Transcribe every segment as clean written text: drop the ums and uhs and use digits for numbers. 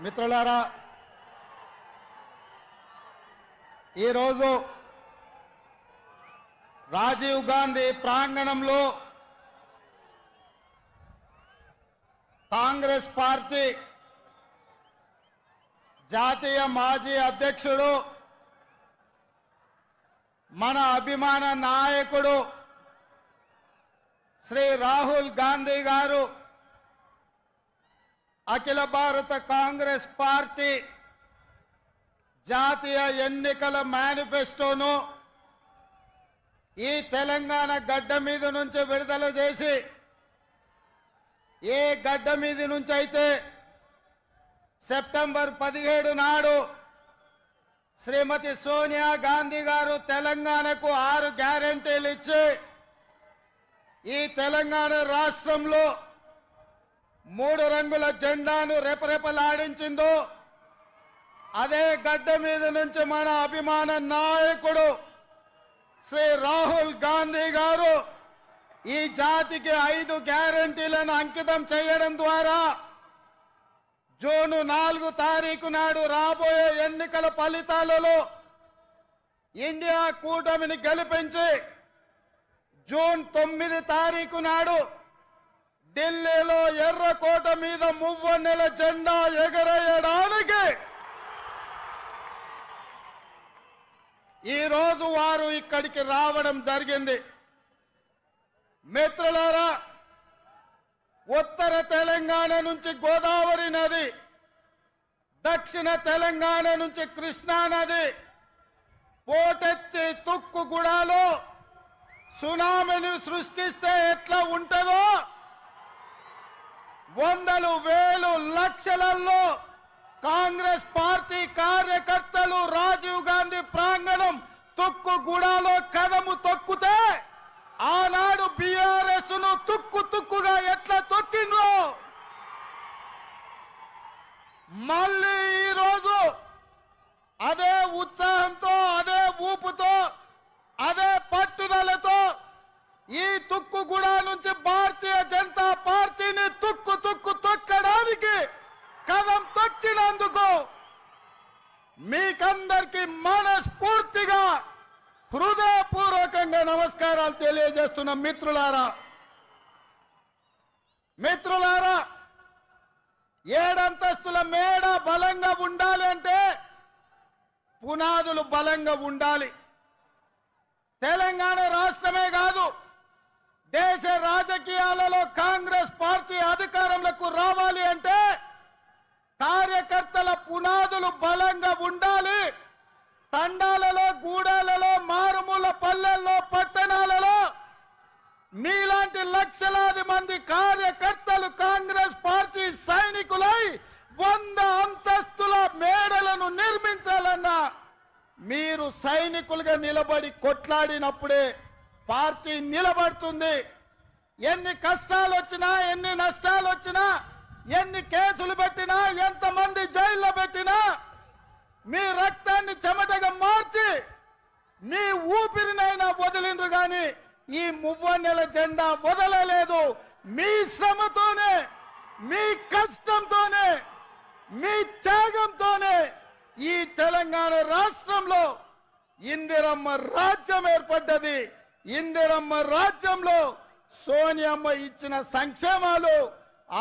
మిత్రులారా, ఈరోజు రాజీవ్ గాంధీ ప్రాంగణంలో కాంగ్రెస్ పార్టీ జాతీయ మాజీ అధ్యక్షుడు, మన అభిమాన నాయకుడు శ్రీ రాహుల్ గాంధీ గారు అఖిల భారత కాంగ్రెస్ పార్టీ జాతీయ ఎన్నికల మేనిఫెస్టోను ఈ తెలంగాణ గడ్డ మీద నుంచి విడుదల చేసి, ఏ గడ్డ మీద నుంచి అయితే సెప్టెంబర్ 17 నాడు శ్రీమతి సోనియా గాంధీ గారు తెలంగాణకు 6 గ్యారెంటీలు ఇచ్చి ఈ తెలంగాణ రాష్ట్రంలో 3 రంగుల జెండాను రెపరెపలాడించిందో, అదే గడ్డ మీద నుంచి మన అభిమాన నాయకుడు శ్రీ రాహుల్ గాంధీ గారు ఈ జాతికి 5 గ్యారెంటీలను అంకితం చేయడం ద్వారా జూన్ 4 తారీఖు నాడు రాబోయే ఎన్నికల ఫలితాలలో ఇండియా కూటమిని గెలిపించి జూన్ 9 తారీఖు నాడు ఢిల్లీలో ఎర్రకోట మీద మువ్వన్నెల జెండా ఎగరేయడానికి ఈరోజు వారు ఇక్కడికి రావడం జరిగింది. మిత్రులారా, ఉత్తర తెలంగాణ నుంచి గోదావరి నది, దక్షిణ తెలంగాణ నుంచి కృష్ణా నది పోటెత్తి తుక్కుగూడలో సునామీని సృష్టిస్తే ఎట్లా ఉంటుందో, వందలు వేలు లక్షలలో కాంగ్రెస్ పార్టీ కార్యకర్తలు రాజీవ్ గాంధీ ప్రాంగణం తుక్కుగూడలో కదము తొక్కితే ఆనాడు బీఆర్ఎస్ ను తుక్కుగా ఎట్లా తొక్కిండ్రో మళ్ళీ ఈరోజు అదే ఉత్సాహంతో, అదే ఊపుతో, అదే పట్టుదలతో ఈ తుక్కుగూడ నుంచి భారతీయ జనతా పార్టీని తొక్కడానికి కదం తొక్కినందుకు మీకందరికీ మనస్ఫూర్తిగా హృదయపూర్వకంగా నమస్కారాలు తెలియజేస్తున్న మిత్రులారా, 7 అంతస్తుల మేడ బలంగా ఉండాలి అంటే పునాదులు బలంగా ఉండాలి. తెలంగాణ రాష్ట్రమే కాదు, దేశ రాజకీయాలలో కాంగ్రెస్ పార్టీ అధికారంలోకి రావాలి అంటే కార్యకర్తల పునాదులు బలంగా ఉండాలి. తండాలలో, గూడాలలో, మారుమూల పల్లెల్లో, పట్టణాలలో మీలాంటి లక్షలాది మంది కార్యకర్తలు కాంగ్రెస్ పార్టీ సైనికులై 100 అంతస్తుల మేడలను నిర్మించాలన్నా మీరు సైనికులుగా నిలబడి కొట్లాడినప్పుడే పార్టీ నిలబడుతుంది. ఎన్ని కష్టాలు వచ్చినా, ఎన్ని నష్టాలు వచ్చినా, ఎన్ని కేసులు పెట్టినా, ఎంతమంది జైల్లో పెట్టినా మీ రక్తాన్ని చెమటగా మార్చి మీ ఊపిరినైనా వదిలిండ్రు గాని ఈ మువ్వన్నెల జెండా వదలలేదు. మీ శ్రమతోనే, మీ కష్టంతోనే, మీ త్యాగంతోనే ఈ తెలంగాణ రాష్ట్రంలో ఇందిరమ్మ రాజ్యం ఏర్పడ్డది. ఇందిరమ్మ రాజ్యంలో సోనియమ్మ ఇచ్చిన సంక్షేమాలు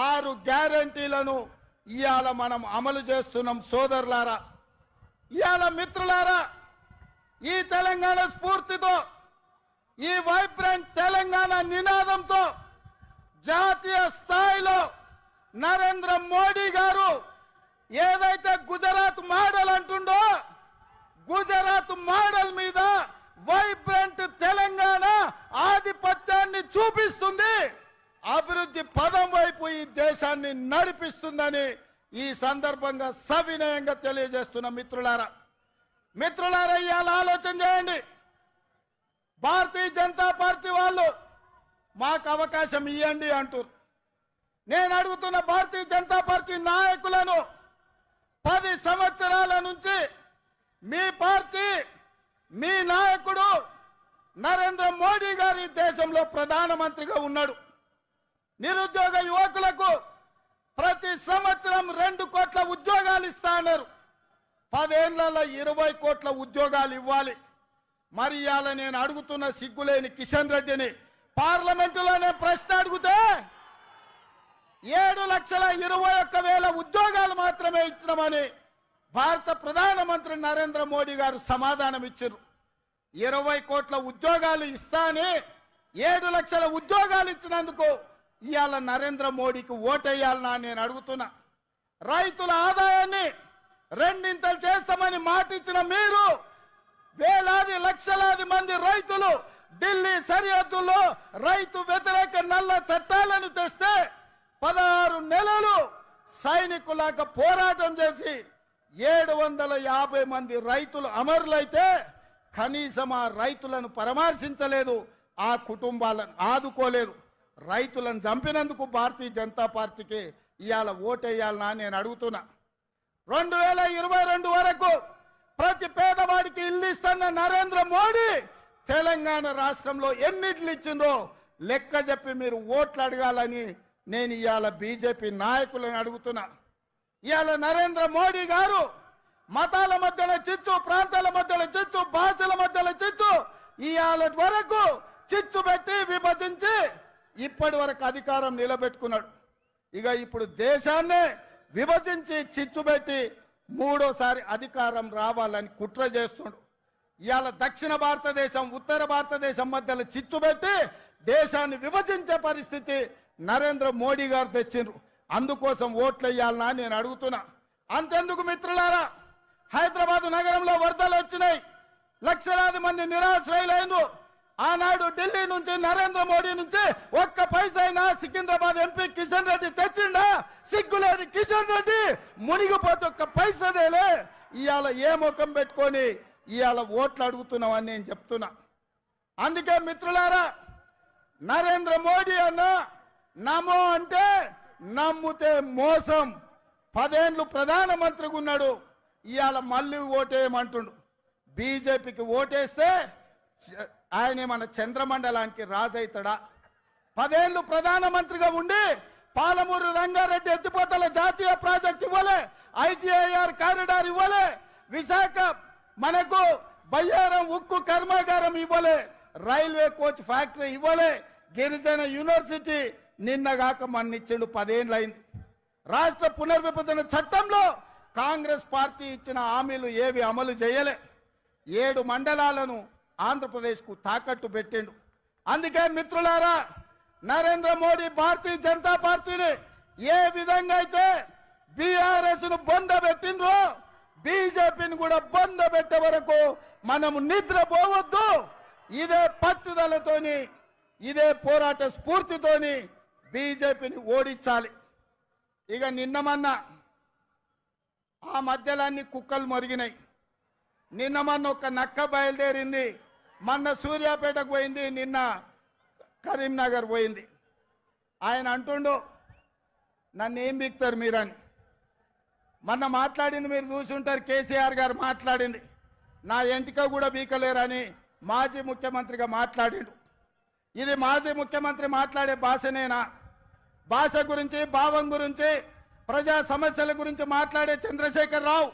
6 గ్యారెంటీలను ఇవాళ మనం అమలు చేస్తున్నాం. సోదరులారా, ఇవాళ మిత్రులారా, ఈ తెలంగాణ స్ఫూర్తితో, ఈ వైబ్రెంట్ తెలంగాణ నినాదంతో జాతీయ స్థాయిలో నరేంద్ర మోడీ గారు ఏదైతే గుజరాత్ మోడల్ అంటుండో, గుజరాత్ మోడల్ మీద వైబ్రెంట్ తెలంగాణ ఆధిపత్యాన్ని చూపిస్తుంది, అభివృద్ధి పదం వైపు ఈ దేశాన్ని నడిపిస్తుందని ఈ సందర్భంగా సవినయంగా తెలియజేస్తున్న మిత్రులారా, ఇవాళ ఆలోచన చేయండి. భారతీయ జనతా పార్టీ వాళ్ళు మాకు అవకాశం ఇవ్వండి అంటారు. నేను అడుగుతున్న భారతీయ జనతా పార్టీ నాయకులను, 10 సంవత్సరాల నుంచి మీ పార్టీ, మీ నాయకుడు నరేంద్ర మోడీ గారి దేశంలో ప్రధానమంత్రిగా ఉన్నాడు. నిరుద్యోగ యువకులకు ప్రతి సంవత్సరం 2 కోట్ల ఉద్యోగాలు అన్నారు 10 ఏళ్లలో 20 కోట్ల ఉద్యోగాలు ఇవ్వాలి. మరి ఇవాళ నేను అడుగుతున్న సిగ్గులేని కిషన్ రెడ్డిని పార్లమెంటులోనే ప్రశ్న అడిగితే 7,21,000 ఉద్యోగాలు మాత్రమే ఇచ్చినామని భారత ప్రధానమంత్రి నరేంద్ర మోడీ గారు సమాధానం ఇచ్చారు. 20 కోట్ల ఉద్యోగాలు ఇస్తాని 7 లక్షల ఉద్యోగాలు ఇచ్చినందుకు ఇవాళ నరేంద్ర మోడీకి ఓటేయాలనా నేను అడుగుతున్నా. రైతుల ఆదాయాన్ని రెండింతలు చేస్తామని మాట ఇచ్చిన మీరు వేలాది లక్షలాది మంది రైతులు ఢిల్లీ సరిహద్దుల్లో రైతు వ్యతిరేక నల్ల చట్టాలను తెస్తే 16 నెలలు సైనికులాగా పోరాటం చేసి 750 మంది రైతులు అమరులైతే కనీసం ఆ రైతులను పరామర్శించలేదు, ఆ కుటుంబాలను ఆదుకోలేదు. రైతులను చంపినందుకు భారతీయ జనతా పార్టీకి ఇవాళ ఓటేయాలనా నేను అడుగుతున్నా. 2022 వరకు ప్రతి పేదవాడికి ఇల్లు ఇస్తున్న నరేంద్ర మోడీ తెలంగాణ రాష్ట్రంలో ఎన్ని ఇళ్ళు ఇచ్చిందో లెక్క చెప్పి మీరు ఓట్లు అడగాలని నేను ఇవాళ బీజేపీ నాయకులను అడుగుతున్నా. ఇవాళ నరేంద్ర మోడీ గారు మతాల మధ్యలో చిచ్చు, ప్రాంతాల మధ్యలో చిచ్చు, భాషల మధ్యలో చిచ్చు, ఇవాళ వరకు చిచ్చు పెట్టి విభజించి ఇప్పటి వరకు అధికారం నిలబెట్టుకున్నాడు. ఇక ఇప్పుడు దేశాన్ని విభజించి చిచ్చు పెట్టి మూడోసారి అధికారం రావాలని కుట్ర చేస్తున్నాడు. ఇవాళ దక్షిణ భారతదేశం ఉత్తర భారతదేశం మధ్యలో చిచ్చు పెట్టి దేశాన్ని విభజించే పరిస్థితి నరేంద్ర మోడీ గారు తెచ్చిండ్రు. అందుకోసం ఓట్లు వేయాలనా నేను అడుగుతున్నా. అంతెందుకు మిత్రులారా, హైదరాబాద్ నగరంలో వరదలు వచ్చినాయి, లక్షలాది మంది నిరాశ్రయులైనరు. ఆనాడు ఢిల్లీ నుంచి నరేంద్ర మోడీ నుంచి ఒక్క పైసైనా సికింద్రాబాద్ ఎంపీ కిషన్ రెడ్డి తెచ్చిండా? సిగ్గులేని కిషన్ రెడ్డి మునిగిపోతే ఒక్క పైసదేలే. ఇవాళ ఏ ముఖం పెట్టుకొని ఇవాళ ఓట్లు అడుగుతున్నామని నేను చెప్తున్నా. అందుకే మిత్రులారా, నరేంద్ర మోడీ అన్న నమో అంటే నమ్ముతే మోసం. 10 ఏళ్ళు ప్రధానమంత్రిగా ఉన్నాడు, ఇవాళ మళ్ళీ ఓటేయమంటుండు. బీజేపీకి ఓటేస్తే ఆయన మన చంద్రమండలానికి రాజైతాడా? 10 ఏళ్ళు ప్రధానమంత్రిగా ఉండి పాలమూరు రంగారెడ్డి ఎత్తిపోతల జాతీయ ప్రాజెక్ట్ ఇవ్వలే, ఐటీఐఆర్ కారిడార్ ఇవ్వలే, విశాఖ మనకు బయ్యారం ఉక్కు కర్మాగారం ఇవ్వలే, రైల్వే కోచ్ ఫ్యాక్టరీ ఇవ్వలే, గిరిజన యూనివర్సిటీ నిన్నగాక మన్నిచ్చిండు. 10 ఏళ్ళు అయింది. రాష్ట్ర పునర్విభజన చట్టంలో కాంగ్రెస్ పార్టీ ఇచ్చిన హామీలు ఏవి అమలు చేయలే. 7 మండలాలను ఆంధ్రప్రదేశ్కు తాకట్టు పెట్టిండు. అందుకే మిత్రులారా, నరేంద్ర మోడీ భారతీయ జనతా పార్టీని ఏ విధంగా అయితే బీఆర్ఎస్ ను బొందబెట్టిండ్రో బీజేపీని కూడా బొందబెట్టే వరకు మనము నిద్రపోవద్దు. ఇదే పట్టుదలతోని ఇదే పోరాట స్ఫూర్తితోని బీజేపీని ఓడించాలి. ఇక నిన్నమన్న ఆ మధ్యలన్నీ కుక్కలు మొరిగినాయి. నిన్నమన్న ఒక నక్క బయలుదేరింది, మొన్న సూర్యాపేటకు పోయింది, నిన్న కరీంనగర్ పోయింది. ఆయన అంటుండు నన్ను ఏం బిక్తారు మీరని. మొన్న మాట్లాడింది మీరు చూసుంటారు, కేసీఆర్ గారు మాట్లాడింది, నా ఎంటిక కూడా బీకలేరని మాజీ ముఖ్యమంత్రిగా మాట్లాడిండు. ఇది మాజీ ముఖ్యమంత్రి మాట్లాడే భాషనేనా? భాష గురించి, భావం గురించి, ప్రజా సమస్యల గురించి మాట్లాడే చంద్రశేఖర్ రావు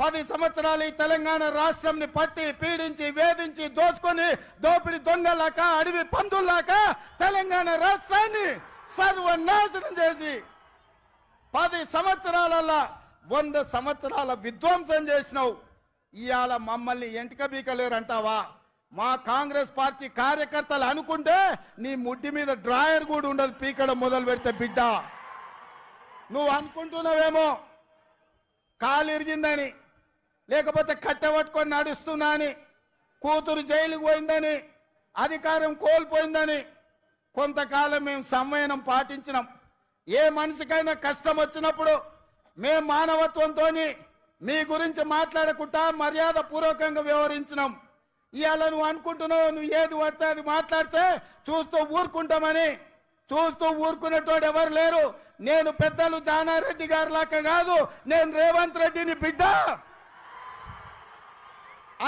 10 సంవత్సరాలు ఈ తెలంగాణ రాష్ట్రంని పట్టి పీడించి వేధించి దోసుకొని దోపిడి దొంగలాక అడవి పందుల్లాక తెలంగాణ రాష్ట్రాన్ని సర్వనాశనం చేసి 10 సంవత్సరాలలో 100 సంవత్సరాల విధ్వంసం చేసినావు. ఇవాళ మమ్మల్ని ఎంటిక బీకలేరంటావా? మా కాంగ్రెస్ పార్టీ కార్యకర్తలు అనుకుంటే నీ ముడ్డి మీద డ్రాయర్ కూడా ఉండదు పీకడం మొదలు పెడితే. బిడ్డ నువ్వు అనుకుంటున్నావేమో కాలు ఇరిగిందని, లేకపోతే కట్టెపట్టుకొని నడుస్తున్నా అని, కూతురు జైలుకు పోయిందని, అధికారం కోల్పోయిందని. కొంతకాలం మేము సంయమనం పాటించినాం. ఏ మనిషికైనా కష్టం వచ్చినప్పుడు మేము మానవత్వంతో మీ గురించి మాట్లాడకుండా మర్యాద పూర్వకంగా వ్యవహరించినాం. ఇవాళ నువ్వు అనుకుంటున్నావు నువ్వు ఏది పడితే అది మాట్లాడితే చూస్తూ ఊరుకుంటామని. చూస్తూ ఊరుకునేటోడు ఎవరు లేరు. నేను పెద్దలు జానారెడ్డి గారి లాగా కాదు, నేను రేవంత్ రెడ్డిని బిడ్డ.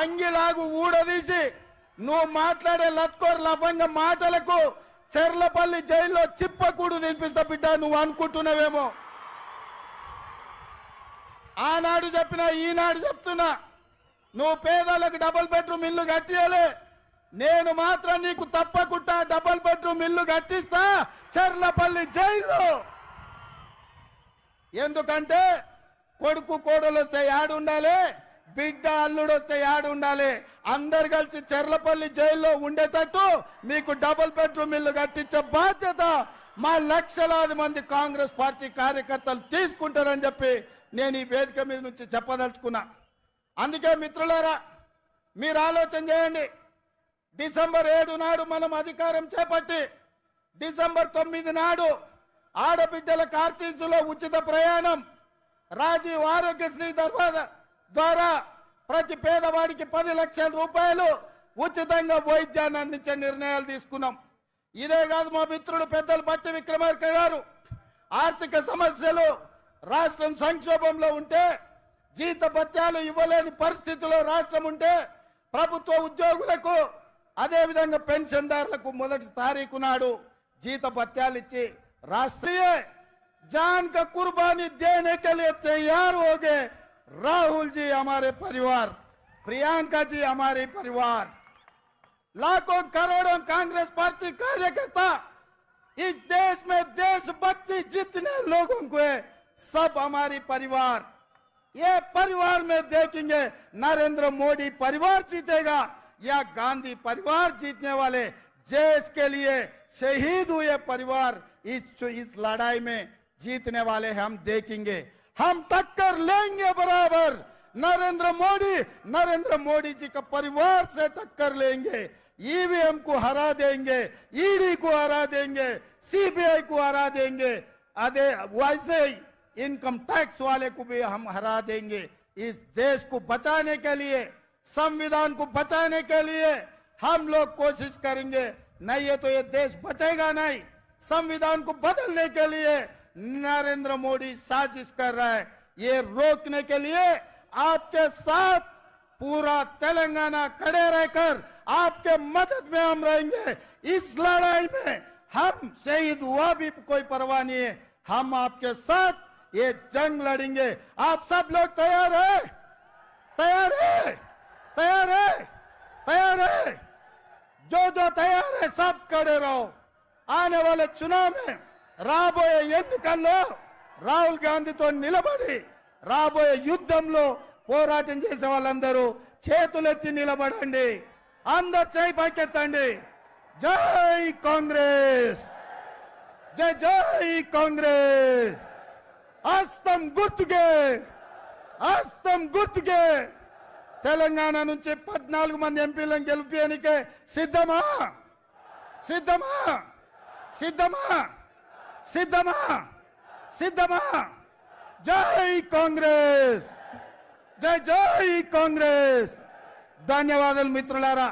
అంగిలాగు ఊడదీసి నువ్వు మాట్లాడే లత్కోర్ లఫంగ మాటలకు చెర్లపల్లి జైల్లో చిప్పకూడు తినిపిస్తా బిడ్డ. నువ్వు అనుకుంటున్నావేమో. ఆనాడు చెప్పినా ఈనాడు చెప్తున్నా, నువ్వు పేదలకు డబుల్ బెడ్రూమ్ ఇల్లు కట్టియలే, నేను మాత్రం నీకు తప్పకుండా డబుల్ బెడ్రూమ్ ఇల్లు కట్టిస్తా చర్లపల్లి జైల్లో. ఎందుకంటే కొడుకు కోడలు వస్తే యాడు ఉండాలి, బిడ్డ అల్లుడు వస్తే యాడు ఉండాలి, అందరు కలిసి చర్లపల్లి జైల్లో ఉండేటట్టు మీకు డబుల్ బెడ్రూమ్ ఇల్లు కట్టించే బాధ్యత మా లక్షలాది మంది కాంగ్రెస్ పార్టీ కార్యకర్తలు తీసుకుంటారని చెప్పి నేను ఈ వేదిక మీద నుంచి చెప్పదలుచుకున్నా. అందుకే మిత్రులారా, మీరు ఆలోచన చేయండి. డిసెంబర్ 7 నాడు మనం అధికారం చేపట్టి డిసెంబర్ 9 నాడు ఆడబిడ్డల కార్తీసులో ఉచిత ప్రయాణం, రాజీవ్ ఆరోగ్యశ్రీ ద్వారా ప్రతి పేదవాడికి 10 లక్షల రూపాయలు ఉచితంగా వైద్యాన్ని అందించే నిర్ణయాలు తీసుకున్నాం. ఇదే కాదు, మా మిత్రుడు పెద్దలు బట్టి విక్రమార్క గారు ఆర్థిక సమస్యలు, రాష్ట్రం సంక్షోభంలో ఉంటే, జీత భత్యాలు ఇవ్వలేని పరిస్థితిలో రాష్ట్రం ఉంటే ప్రభుత్వ ఉద్యోగులకు అదేవిధంగా పెన్షన్దారులకు 1 తారీఖు నాడు జీత భత్యాలు ఇచ్చి राष्ट्रीय जान का कुर्बानी देने के लिए तैयार हो गए। राहुल जी हमारे परिवार, प्रियंका जी हमारे परिवार, लाखों करोड़ों कांग्रेस पार्टी कार्यकर्ता इस देश में देशभक्ति जितने लोगों को है सब हमारी परिवार। ये परिवार में देखेंगे नरेंद्र मोदी परिवार जीतेगा या गांधी परिवार जीतने वाले देश के लिए शहीद हुए परिवार इस लड़ाई में जीतने वाले हम देखेंगे। हम टक्कर लेंगे बराबर। नरेंद्र मोदी जी का परिवार से टक्कर लेंगे। ईवीएम को हरा देंगे, ईडी को हरा देंगे, सीबीआई को हरा देंगे, वैसे ही इनकम टैक्स वाले को भी हम हरा देंगे। इस देश को बचाने के लिए, संविधान को बचाने के लिए हम लोग कोशिश करेंगे। नहीं है तो ये देश बचेगा नहीं। संविधान को बदलने के लिए नरेंद्र मोदी साजिश कर रहा है। ये रोकने के लिए आपके साथ पूरा तेलंगाना खड़े रहकर आपके मदद में हम रहेंगे। इस लड़ाई में हम शहीद हुआ भी कोई परवाह नहीं है, हम आपके साथ ये जंग लड़ेंगे। आप सब लोग तैयार है? तैयार है? तैयार है? तैयार है? जो तैयार है सब खड़े रहो। आने वाले चुनाव में రాబోయే ఎన్నికల్లో రాహుల్ గాంధీతో నిలబడి రాబోయే యుద్ధంలో పోరాటం చేసే వాళ్ళందరూ చేతులెత్తి నిలబడండి, అందరూ చేయి పైకెత్తండి. జై కాంగ్రెస్, జై జై కాంగ్రెస్. హస్తం గుర్తుకే, హస్తం గుర్తుకే. తెలంగాణ నుంచి 14 మంది ఎంపీలను గెలిపేయడానికే సిద్ధమా? సిద్ధమా? సిద్ధమా? సిద్ధమా? సిద్ధమా? జై కాంగ్రెస్, జై జై కాంగ్రెస్. ధన్యవాదాలు మిత్రులారా.